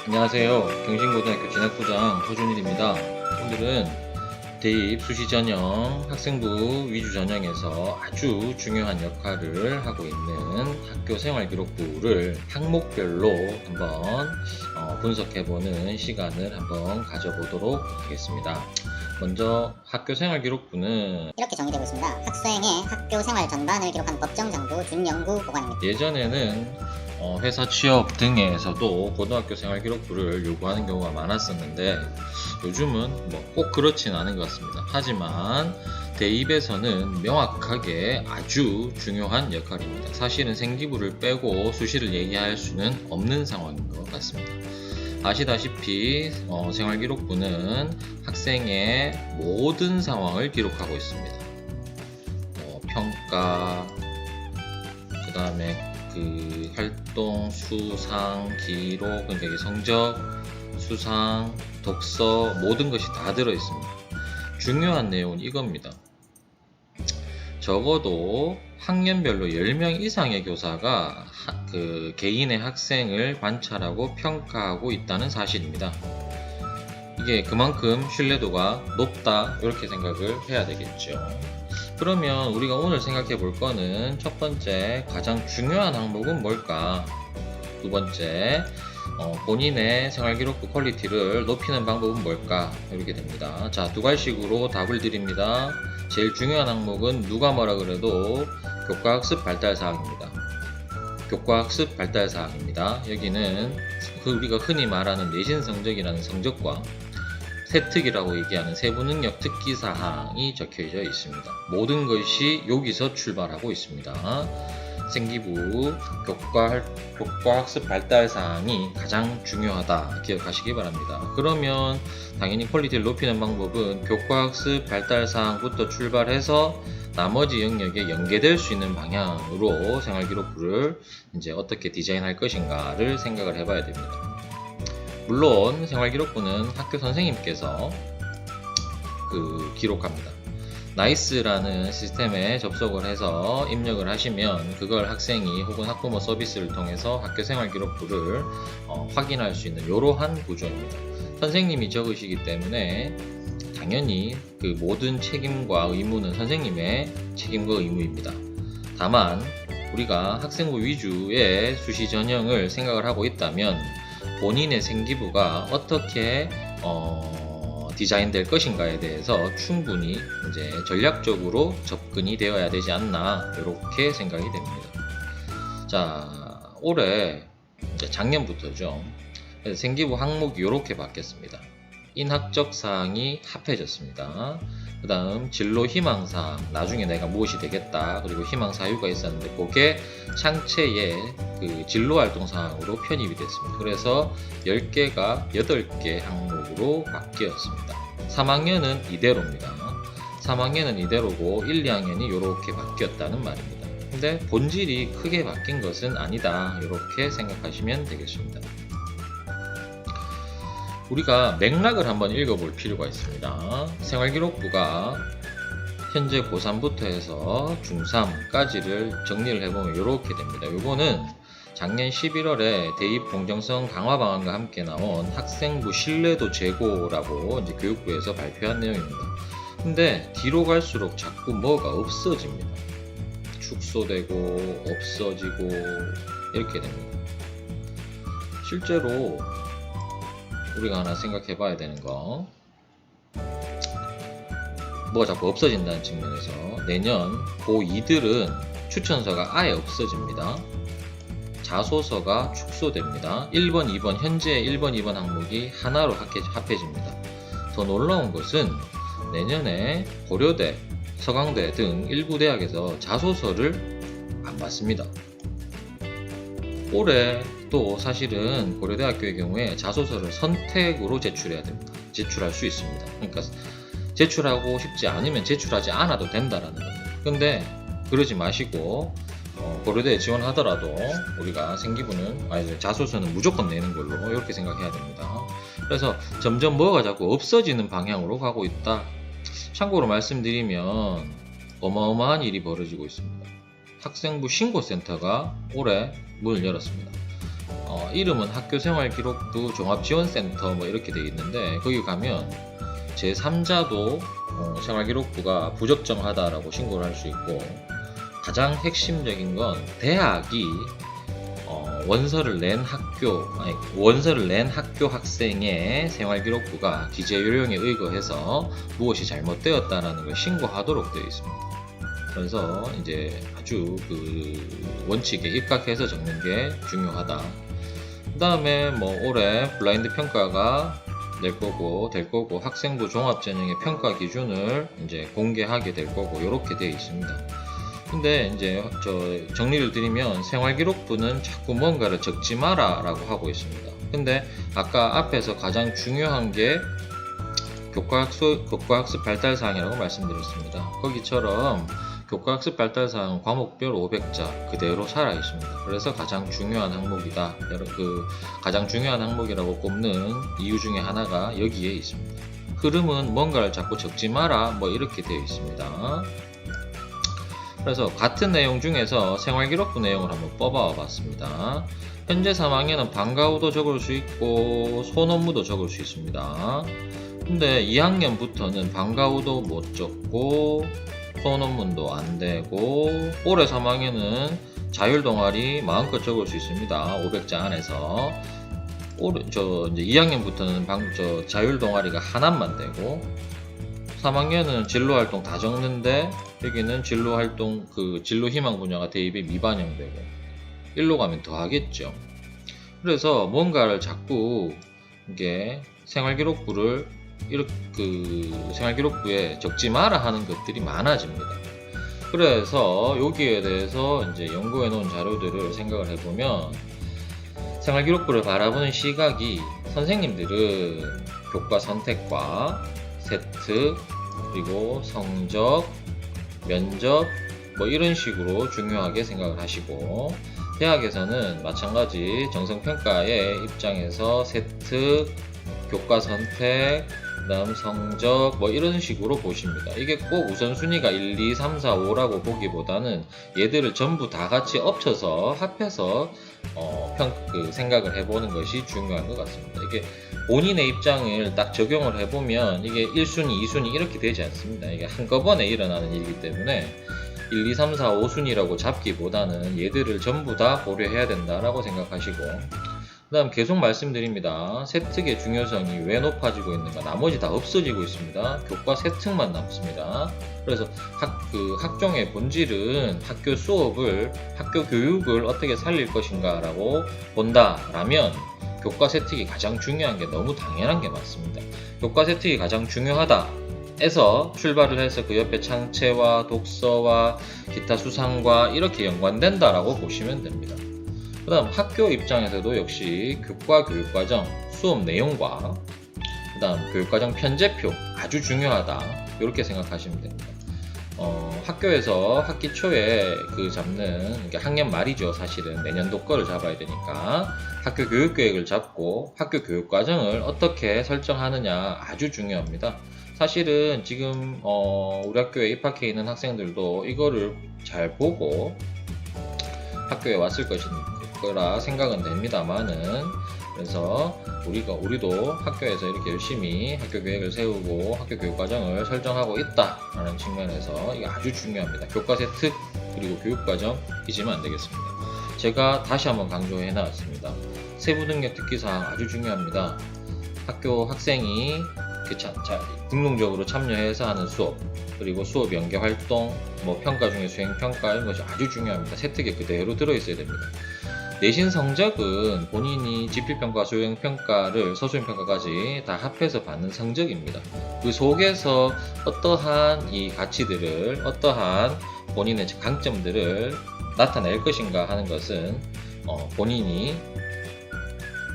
안녕하세요. 경신고등학교 진학부장 허준일입니다. 오늘은 대입 수시 전형 학생부 위주 전형에서 아주 중요한 역할을 하고 있는 학교 생활기록부를 항목별로 한번 분석해보는 시간을 한번 가져보도록 하겠습니다. 먼저 학교 생활기록부는 이렇게 정의되고 있습니다. 학생의 학교 생활 전반을 기록한 법정장부 준연구 보관입니다. 예전에는 회사 취업 등에서도 고등학교 생활기록부를 요구하는 경우가 많았었는데 요즘은 꼭 그렇진 않은 것 같습니다. 하지만 대입에서는 명확하게 아주 중요한 역할입니다. 사실은 생기부를 빼고 수시를 얘기할 수는 없는 상황인 것 같습니다. 아시다시피 생활기록부는 학생의 모든 상황을 기록하고 있습니다. 평가, 그 다음에 활동, 수상, 기록, 그러니까 성적, 수상, 독서 모든 것이 다 들어있습니다. 중요한 내용은 이겁니다. 적어도 학년별로 10명 이상의 교사가 개인의 학생을 관찰하고 평가하고 있다는 사실입니다. 이게 그만큼 신뢰도가 높다 이렇게 생각을 해야 되겠죠. 그러면 우리가 오늘 생각해 볼 거는 첫 번째 가장 중요한 항목은 뭘까? 두 번째 본인의 생활기록부 퀄리티를 높이는 방법은 뭘까? 이렇게 됩니다. 자, 두 가지식으로 답을 드립니다. 제일 중요한 항목은 누가 뭐라 그래도 교과학습 발달사항입니다. 교과학습 발달사항입니다. 여기는 우리가 흔히 말하는 내신 성적이라는 성적과 세특이라고 얘기하는 세부능력 특기사항이 적혀져 있습니다. 모든 것이 여기서 출발하고 있습니다. 생기부 교과학습 발달사항이 가장 중요하다 기억하시기 바랍니다. 그러면 당연히 퀄리티를 높이는 방법은 교과학습 발달사항부터 출발해서 나머지 영역에 연계될 수 있는 방향으로 생활기록부를 이제 어떻게 디자인할 것인가를 생각을 해봐야 됩니다. 물론 생활기록부는 학교 선생님께서 기록합니다. 나이스라는 시스템에 접속을 해서 입력을 하시면 그걸 학생이 혹은 학부모 서비스를 통해서 학교 생활기록부를 확인할 수 있는 이러한 구조입니다. 선생님이 적으시기 때문에 당연히 그 모든 책임과 의무는 선생님의 책임과 의무입니다. 다만 우리가 학생부 위주의 수시 전형을 생각을 하고 있다면 본인의 생기부가 어떻게 디자인될 것인가에 대해서 충분히 이제 전략적으로 접근이 되어야 되지 않나 이렇게 생각이 됩니다. 자, 올해 이제 작년부터죠. 그래서 생기부 항목이 이렇게 바뀌었습니다. 인학적 사항이 합해졌습니다. 그 다음 진로 희망사항, 나중에 내가 무엇이 되겠다, 그리고 희망사유가 있었는데 그게 창체의 진로활동사항으로 편입이 됐습니다. 그래서 10개가 8개 항목으로 바뀌었습니다. 3학년은 이대로입니다. 3학년은 이대로고 1, 2학년이 이렇게 바뀌었다는 말입니다. 근데 본질이 크게 바뀐 것은 아니다 이렇게 생각하시면 되겠습니다. 우리가 맥락을 한번 읽어볼 필요가 있습니다. 생활기록부가 현재 고3부터 해서 중3까지를 정리를 해보면 이렇게 됩니다. 이거는 작년 11월에 대입 공정성 강화 방안과 함께 나온 학생부 신뢰도 제고라고 이제 교육부에서 발표한 내용입니다. 근데 뒤로 갈수록 자꾸 뭐가 없어집니다. 축소되고 없어지고 이렇게 됩니다. 실제로 우리가 하나 생각해 봐야 되는 거, 뭐가 자꾸 없어진다는 측면에서 내년 고2들은 추천서가 아예 없어집니다. 자소서가 축소됩니다. 1번, 2번, 현재 1번, 2번 항목이 하나로 합해집니다. 더 놀라운 것은 내년에 고려대, 서강대 등 일부 대학에서 자소서를 안 받습니다. 올해 또 사실은 고려대학교의 경우에 자소서를 선택으로 제출해야 됩니다. 제출할 수 있습니다. 그러니까 제출하고 싶지 않으면 제출하지 않아도 된다라는 겁니다. 근데 그러지 마시고 고려대에 지원하더라도 우리가 생기부는 자소서는 무조건 내는 걸로 이렇게 생각해야 됩니다. 그래서 점점 뭐가 자꾸 없어지는 방향으로 가고 있다. 참고로 말씀드리면 어마어마한 일이 벌어지고 있습니다. 학생부 신고센터가 올해 문을 열었습니다. 이름은 학교생활기록부 종합지원센터 뭐 이렇게 되어 있는데, 거기 가면 제3자도 생활기록부가 부적정하다라고 신고를 할 수 있고, 가장 핵심적인 건 대학이 원서를 낸 학교 학생의 생활기록부가 기재 요령에 의거해서 무엇이 잘못되었다라는 걸 신고하도록 되어 있습니다. 그래서 이제 아주 그 원칙에 입각해서 적는 게 중요하다. 그 다음에 뭐 올해 블라인드 평가가 될 거고 학생부 종합전형의 평가 기준을 이제 공개하게 될 거고, 이렇게 되어 있습니다. 근데 이제 정리를 드리면 생활기록부는 자꾸 뭔가를 적지 마라 라고 하고 있습니다. 근데 아까 앞에서 가장 중요한 게 교과학습 발달사항이라고 말씀드렸습니다. 거기처럼 교과학습 발달사항은 과목별 500자 그대로 살아 있습니다. 그래서 가장 중요한 항목이다. 가장 중요한 항목이라고 꼽는 이유 중에 하나가 여기에 있습니다. 흐름은 뭔가를 자꾸 적지 마라 뭐 이렇게 되어 있습니다. 그래서 같은 내용 중에서 생활기록부 내용을 한번 뽑아 봤습니다. 현재 3학년은 방과 후도 적을 수 있고 소논문도 적을 수 있습니다. 근데 2학년부터는 방과 후도 못 적고 소논문도 안 되고, 올해 3학년은 자율동아리 마음껏 적을 수 있습니다. 500자 안에서. 이제 2학년부터는 자율동아리가 하나만 되고, 3학년은 진로활동 다 적는데 여기는 진로활동 진로희망 분야가 대입에 미반영되고, 1로 가면 더 하겠죠. 그래서 뭔가를 자꾸 이게 생활기록부에 적지 마라 하는 것들이 많아집니다. 그래서 여기에 대해서 이제 연구해 놓은 자료들을 생각을 해보면, 생활기록부를 바라보는 시각이, 선생님들은 교과 선택과 세트, 그리고 성적, 면접 뭐 이런 식으로 중요하게 생각을 하시고, 대학에서는 마찬가지 정성평가의 입장에서 세트, 교과 선택, 그 다음 성적 뭐 이런 식으로 보십니다. 이게 꼭 우선순위가 1, 2, 3, 4, 5라고 보기보다는 얘들을 전부 다 같이 합쳐서 생각을 해보는 것이 중요한 것 같습니다. 이게 본인의 입장을 딱 적용을 해보면 이게 1순위, 2순위 이렇게 되지 않습니다. 이게 한꺼번에 일어나는 일이기 때문에 1, 2, 3, 4, 5순위라고 잡기보다는 얘들을 전부 다 고려해야 된다라고 생각하시고, 그 다음 계속 말씀드립니다. 세특의 중요성이 왜 높아지고 있는가? 나머지 다 없어지고 있습니다. 교과 세특만 남습니다. 그래서 학종의 본질은 학교 수업을, 학교 교육을 어떻게 살릴 것인가 라고 본다라면 교과 세특이 가장 중요한 게 너무 당연한 게 맞습니다. 교과 세특이 가장 중요하다 에서 출발을 해서 그 옆에 창체와 독서와 기타 수상과 이렇게 연관된다라고 보시면 됩니다. 그 다음 학교 입장에서도 역시 교과 교육과정 수업 내용과 그 다음 교육과정 편제표 아주 중요하다, 이렇게 생각하시면 됩니다. 학교에서 학기 초에 잡는 학년 말이죠. 사실은 내년도 거를 잡아야 되니까 학교 교육계획을 잡고 학교 교육과정을 어떻게 설정하느냐 아주 중요합니다. 사실은 지금 우리 학교에 입학해 있는 학생들도 이거를 잘 보고 학교에 왔을 거라 생각은 됩니다만은, 그래서 우리도 학교에서 이렇게 열심히 학교 계획을 세우고 학교 교육 과정을 설정하고 있다라는 측면에서 이게 아주 중요합니다. 교과세 특 그리고 교육 과정 잊으면 안 되겠습니다. 제가 다시 한번 강조해 놨습니다. 세부 등록 특기사항 아주 중요합니다. 학교 학생이 능동적으로 참여해서 하는 수업, 그리고 수업 연계 활동, 평가 중에 수행 평가 이런 것이 아주 중요합니다. 세특에 그대로 들어있어야 됩니다. 내신 성적은 본인이 지필평가, 수행평가를 서수행평가까지 다 합해서 받는 성적입니다. 그 속에서 어떠한 이 가치들을, 어떠한 본인의 강점들을 나타낼 것인가 하는 것은 본인이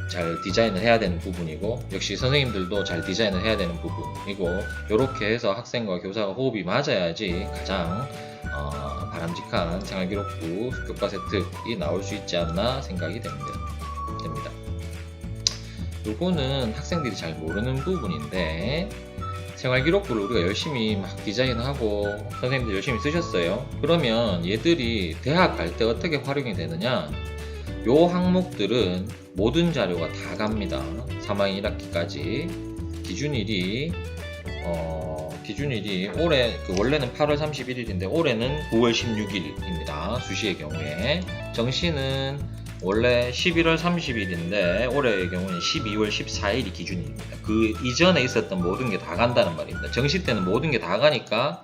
잘 디자인을 해야 되는 부분이고, 역시 선생님들도 잘 디자인을 해야 되는 부분이고, 이렇게 해서 학생과 교사가 호흡이 맞아야지 가장 바람직한 생활기록부 교과 세특이 나올 수 있지 않나 생각이 됩니다. 요거는 학생들이 잘 모르는 부분인데, 생활기록부를 우리가 열심히 막 디자인하고 선생님들 열심히 쓰셨어요. 그러면 얘들이 대학 갈 때 어떻게 활용이 되느냐? 요 항목들은 모든 자료가 다 갑니다. 3학년 1학기까지 기준일이 올해 원래는 8월 31일인데 올해는 9월 16일입니다. 수시의 경우에 정시는 원래 11월 30일인데 올해의 경우는 12월 14일이 기준입니다. 그 이전에 있었던 모든 게 다 간다는 말입니다. 정시 때는 모든 게 다 가니까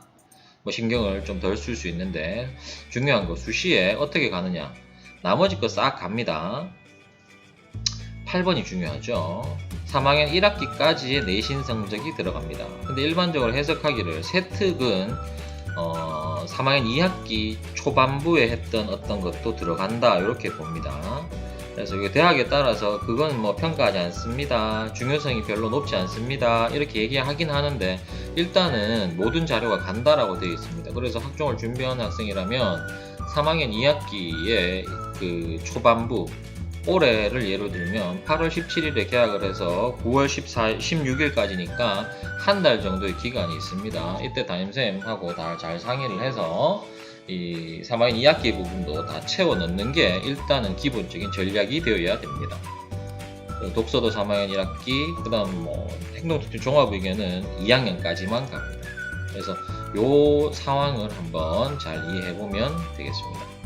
뭐 신경을 좀 덜 쓸 수 있는데 중요한 거 수시에 어떻게 가느냐. 나머지 거 싹 갑니다. 8번이 중요하죠. 3학년 1학기까지의 내신 성적이 들어갑니다. 근데 일반적으로 해석하기를 세특은 3학년 2학기 초반부에 했던 어떤 것도 들어간다 이렇게 봅니다. 그래서 이게 대학에 따라서 그건 뭐 평가하지 않습니다. 중요성이 별로 높지 않습니다. 이렇게 얘기하긴 하는데 일단은 모든 자료가 간다라고 되어 있습니다. 그래서 학종을 준비하는 학생이라면 3학년 2학기의 그 초반부 올해를 예로 들면 8월 17일에 개학을 해서 9월 16일까지니까 한 달 정도의 기간이 있습니다. 이때 담임쌤하고 다 잘 상의를 해서 이 3학년 2학기 부분도 다 채워 넣는 게 일단은 기본적인 전략이 되어야 됩니다. 독서도 3학년 1학기, 그 다음 뭐 행동특징 종합의견은 2학년까지만 갑니다. 그래서 요 상황을 한번 잘 이해해 보면 되겠습니다.